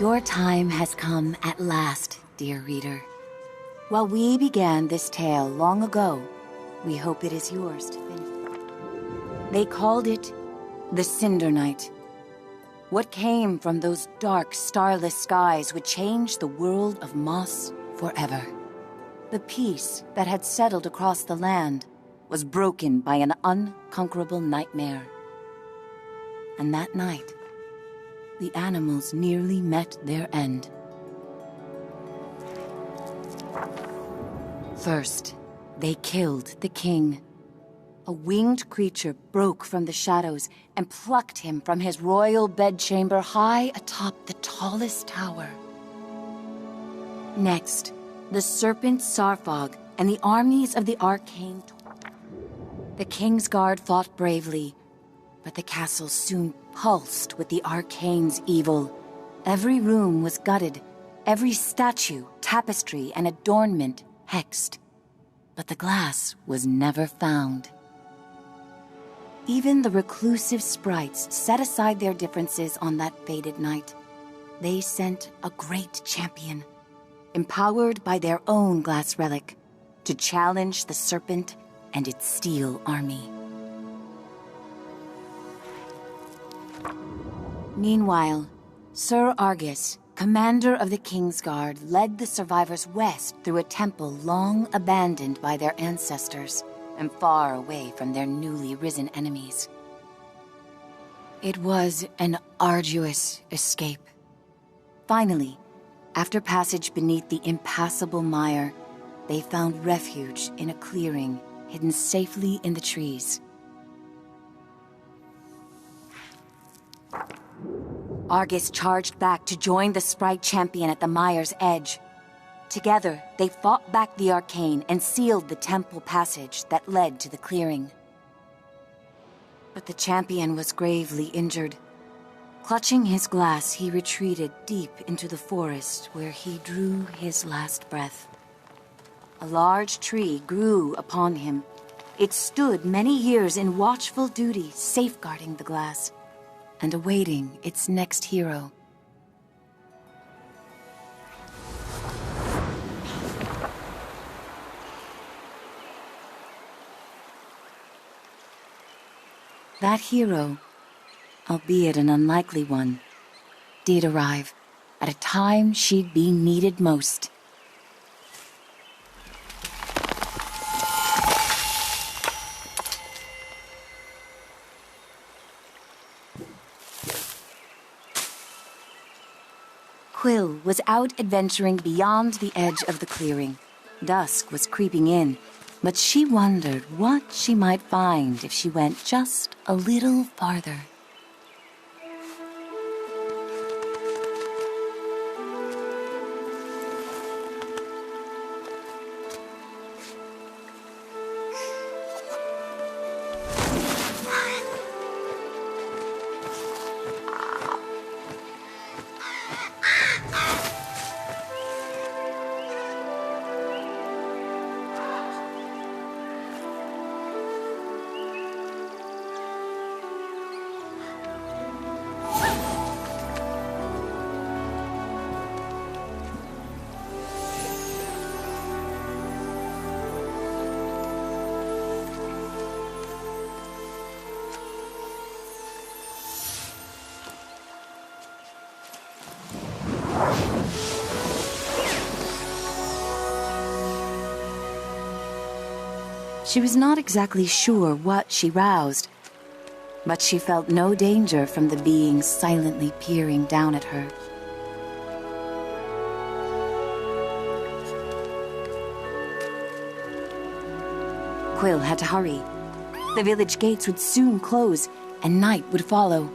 Your time has come at last, dear reader. While we began this tale long ago, we hope it is yours to finish. They called it the Cinder Night. What came from those dark, starless skies would change the world of Moss forever. The peace that had settled across the land was broken by an unconquerable nightmare. And that night, the animals nearly met their end. First, they killed the king. A winged creature broke from the shadows and plucked him from his royal bedchamber high atop the tallest tower. Next, the serpent Sarfog and the armies of the arcane. The king's guard fought bravely, but the castle soon pulsed with the arcane's evil. Every room was gutted, every statue, tapestry, and adornment hexed. But the glass was never found. Even the reclusive sprites set aside their differences on that fated night. They sent a great champion, empowered by their own glass relic, to challenge the serpent and its steel army. Meanwhile, Sir Argus, commander of the King's Guard, led the survivors west through a temple long abandoned by their ancestors and far away from their newly risen enemies. It was an arduous escape. Finally, after passage beneath the impassable mire, they found refuge in a clearing hidden safely in the trees. Argus charged back to join the sprite champion at the mire's edge. Together, they fought back the arcane and sealed the temple passage that led to the clearing. But the champion was gravely injured. Clutching his glass, he retreated deep into the forest where he drew his last breath. A large tree grew upon him. It stood many years in watchful duty, safeguarding the glass and awaiting its next hero. That hero, albeit an unlikely one, did arrive at a time she'd be needed most. Quill was out adventuring beyond the edge of the clearing. Dusk was creeping in, but she wondered what she might find if she went just a little farther. She was not exactly sure what she roused, but she felt no danger from the being silently peering down at her. Quill had to hurry. The village gates would soon close, and night would follow.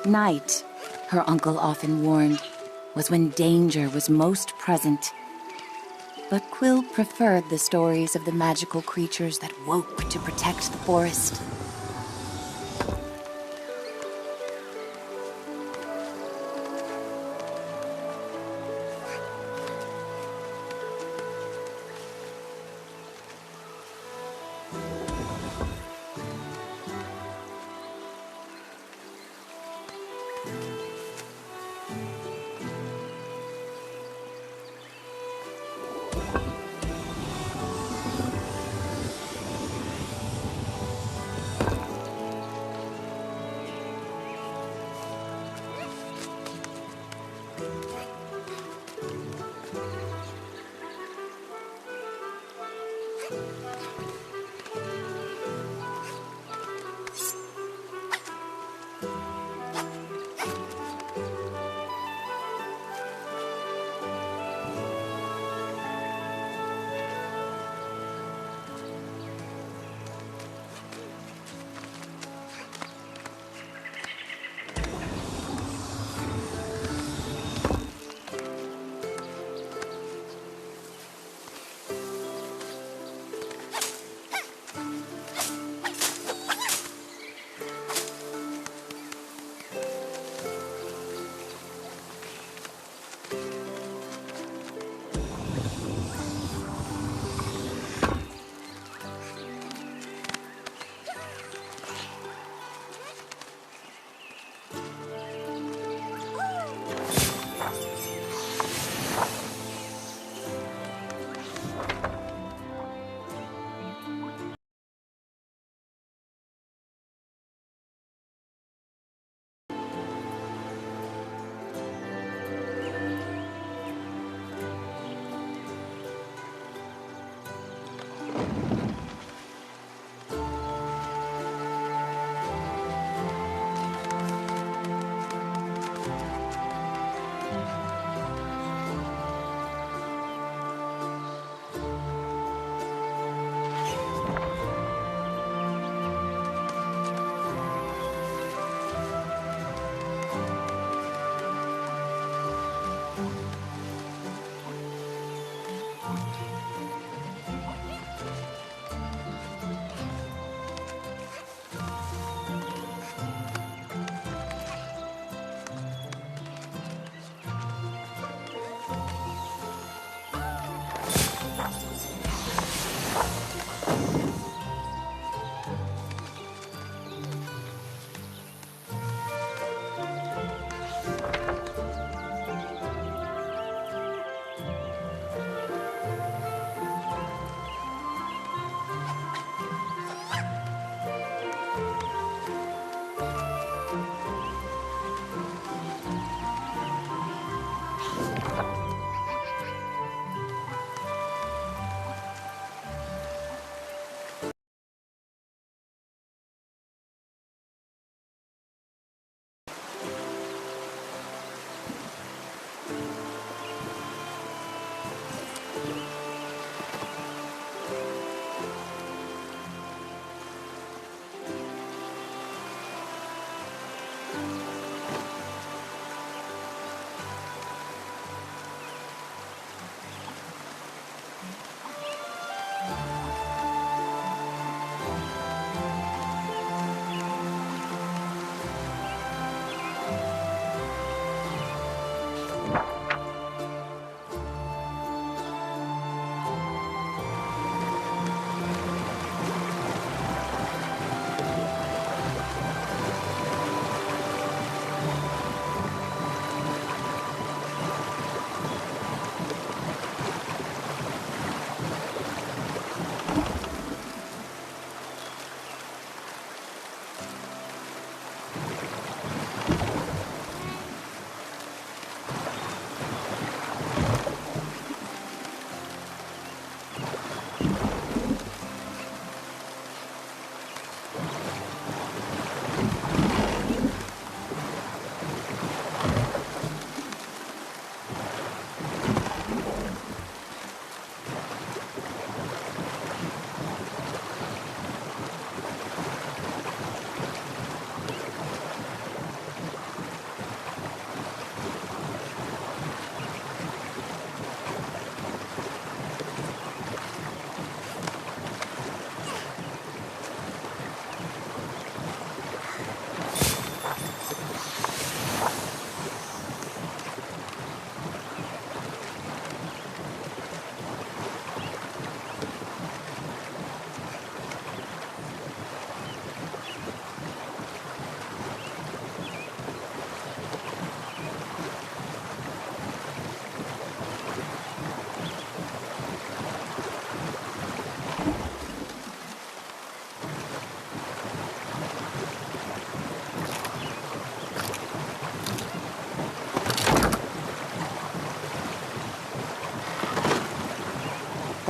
Night, her uncle often warned, was when danger was most present. But Quill preferred the stories of the magical creatures that woke to protect the forest.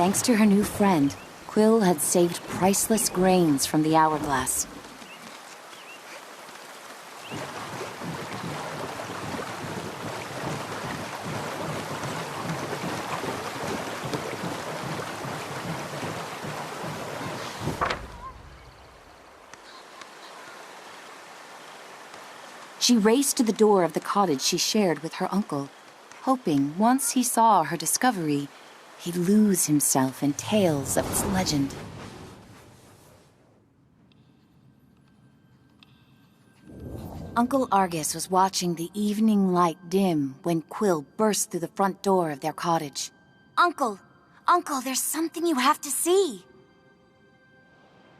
Thanks to her new friend, Quill had saved priceless grains from the hourglass. She raced to the door of the cottage she shared with her uncle, hoping once he saw her discovery, he'd lose himself in tales of its legend. Uncle Argus was watching the evening light dim when Quill burst through the front door of their cottage. "Uncle! Uncle, there's something you have to see!"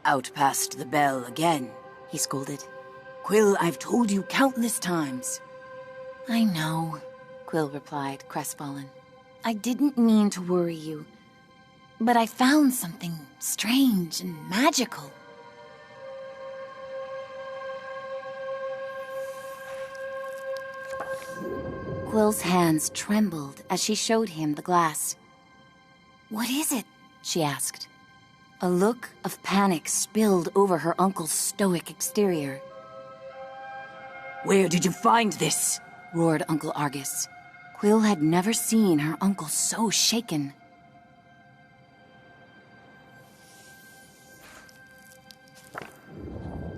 "Out past the bell again," he scolded. "Quill, I've told you countless times." "I know," Quill replied, crestfallen. "I didn't mean to worry you, but I found something strange and magical." Quill's hands trembled as she showed him the glass. "What is it?" she asked. A look of panic spilled over her uncle's stoic exterior. "Where did you find this?" roared Uncle Argus. Quill had never seen her uncle so shaken.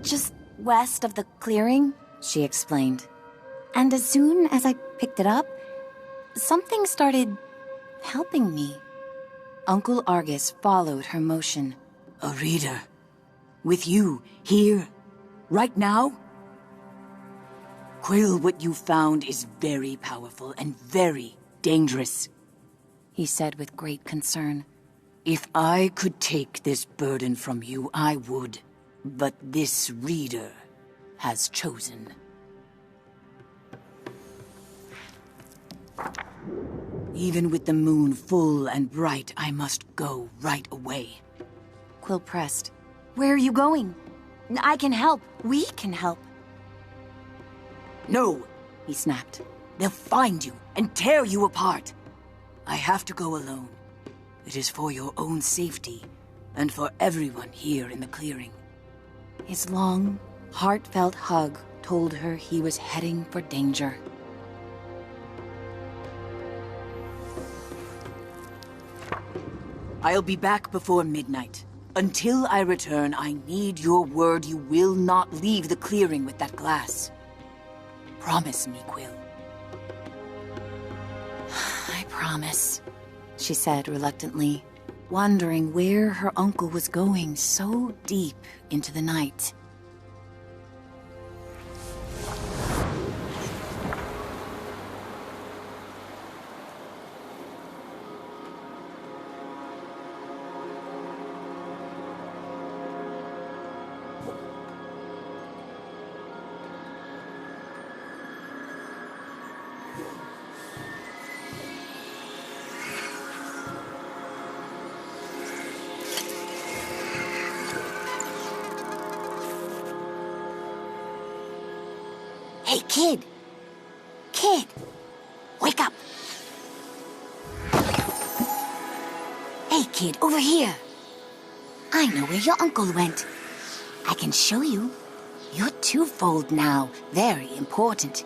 "Just west of the clearing," she explained. "And as soon as I picked it up, something started helping me." Uncle Argus followed her motion. "A reader? With you, here, right now?" "Quill, what you found is very powerful and very dangerous," he said with great concern. "If I could take this burden from you, I would. But this reader has chosen. Even with the moon full and bright, I must go right away." Quill pressed. "Where are you going? I can help. We can help." "No," he snapped. "They'll find you and tear you apart. I have to go alone. It is for your own safety and for everyone here in the clearing." His long, heartfelt hug told her he was heading for danger. "I'll be back before midnight. Until I return, I need your word you will not leave the clearing with that glass. Promise me, Quill." "I promise," she said reluctantly, wondering where her uncle was going so deep into the night. "Hey, kid! Kid! Wake up! Hey, kid, over here! I know where your uncle went. I can show you. You're twofold now, very important.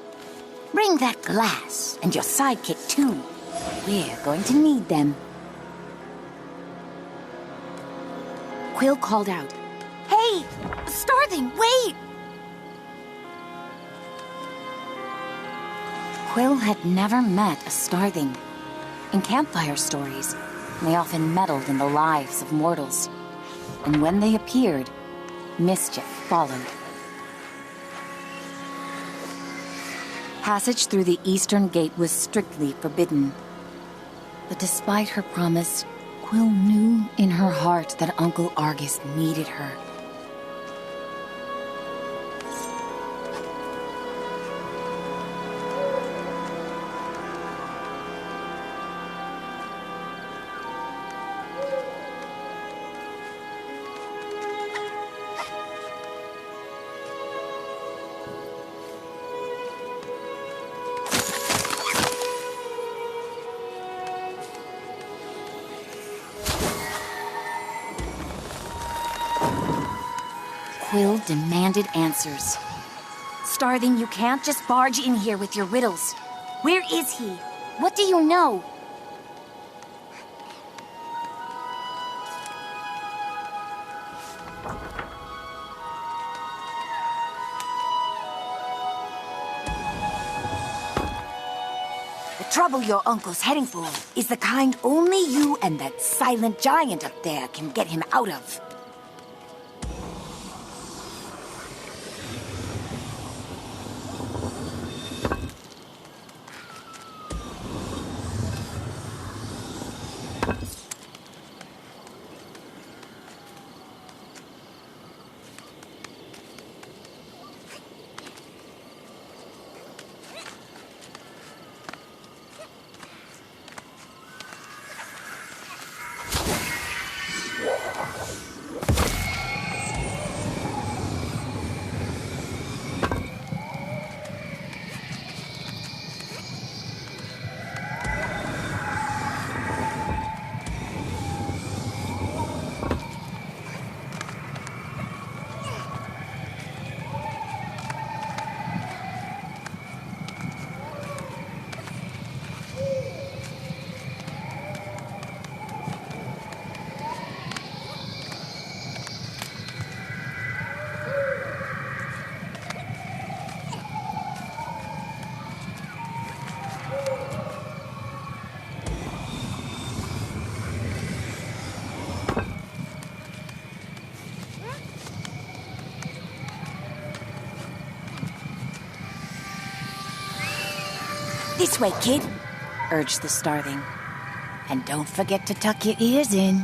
Bring that glass and your sidekick too. We're going to need them." Quill called out, "Hey! Starthing, wait!" Quill had never met a Starthing. In campfire stories, they often meddled in the lives of mortals. And when they appeared, mischief followed. Passage through the eastern gate was strictly forbidden. But despite her promise, Quill knew in her heart that Uncle Argus needed her. Quill demanded answers. Starthing, you can't just barge in here with your riddles. Where is he? What do you know? The trouble your uncle's heading for is the kind only you and that silent giant up there can get him out of. This way, kid, urged the Starthing. And don't forget to tuck your ears in.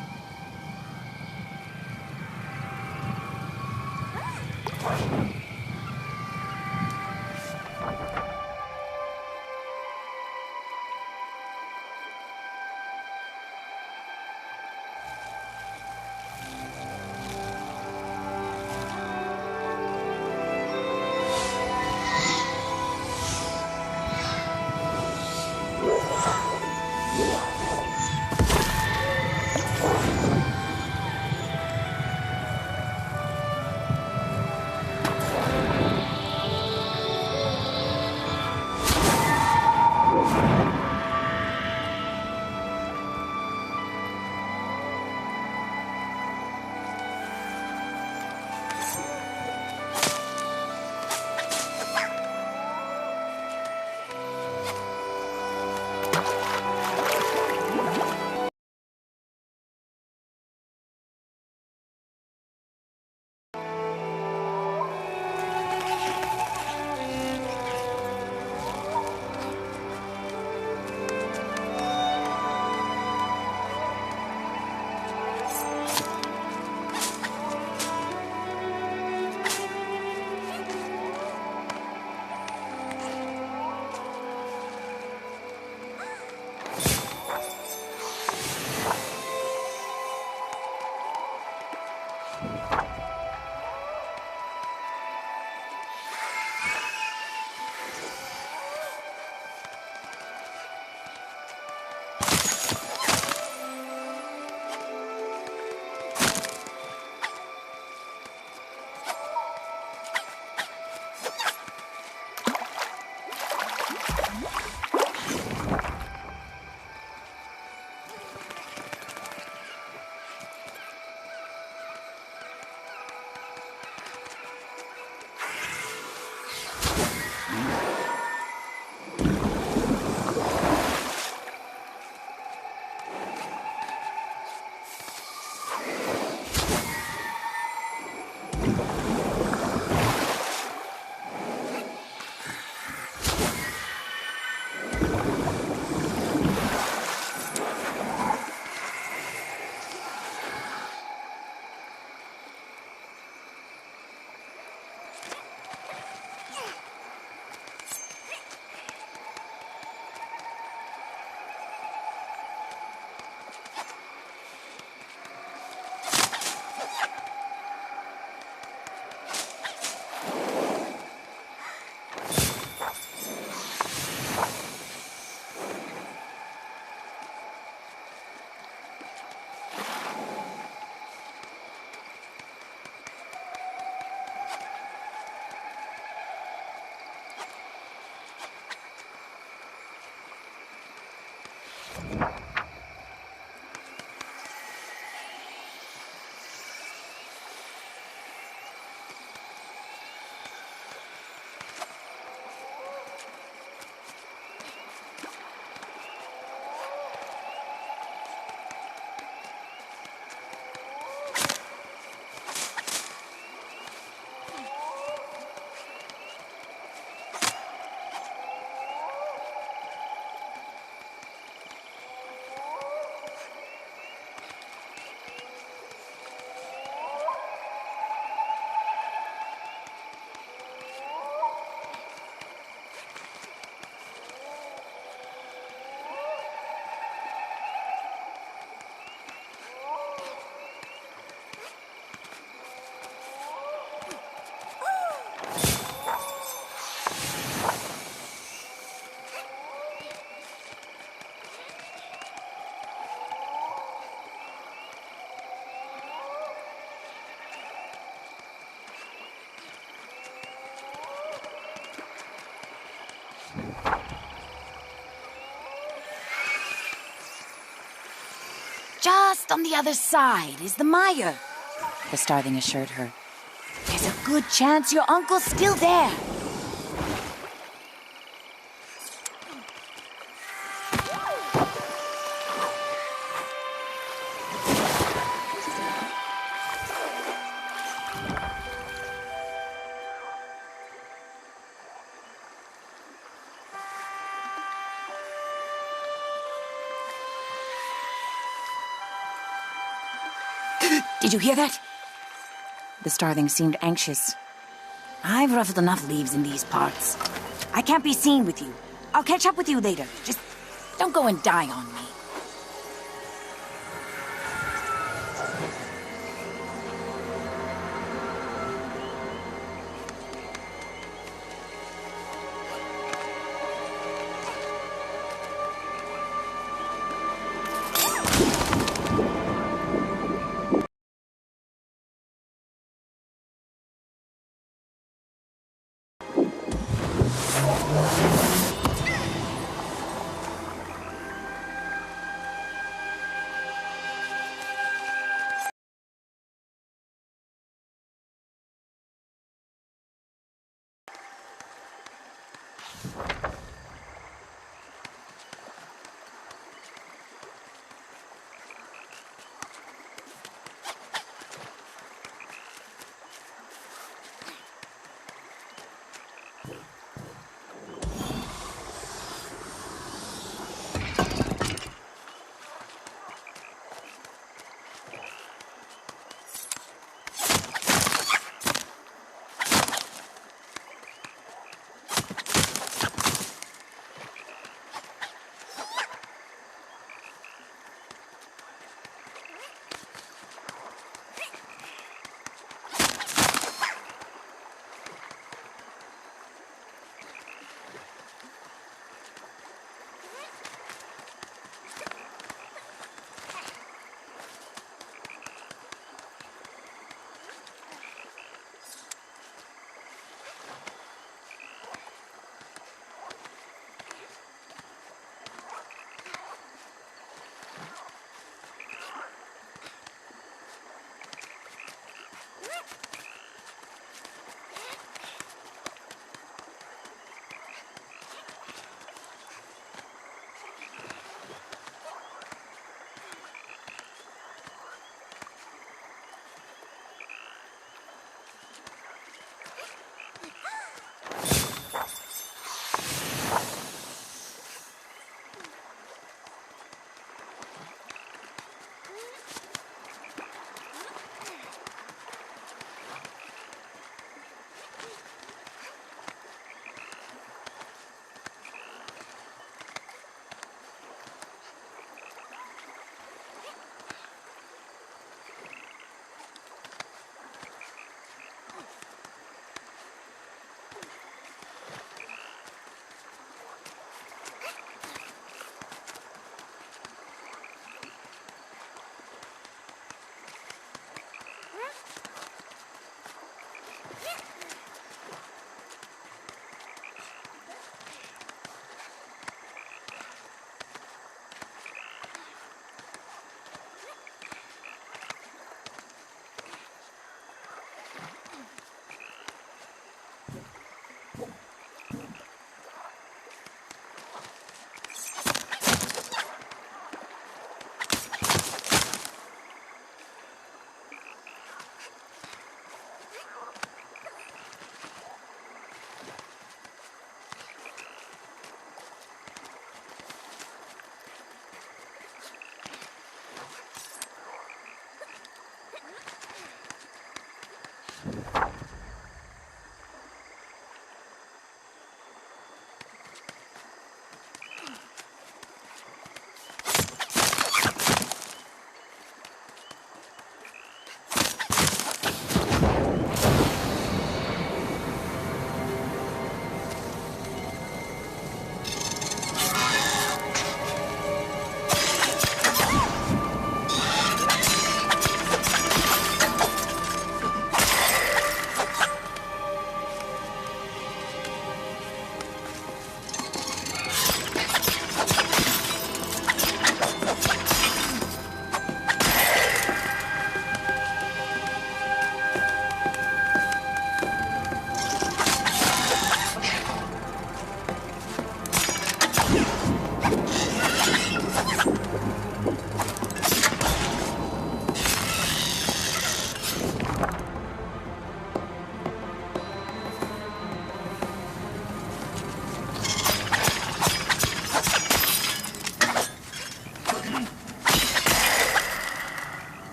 Just on the other side is the mire, the starling assured her. There's a good chance your uncle's still there. Did you hear that? The starling seemed anxious. I've ruffled enough leaves in these parts. I can't be seen with you. I'll catch up with you later. Just don't go and die on me.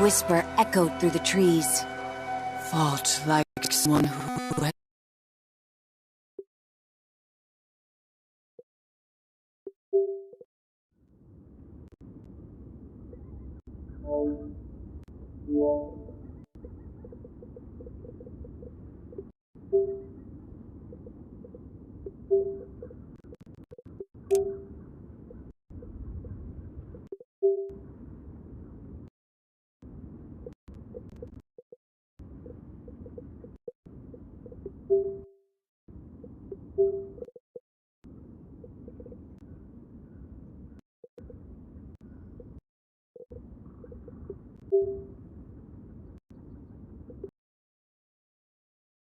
whisper echoed through the trees. Fought like someone who had...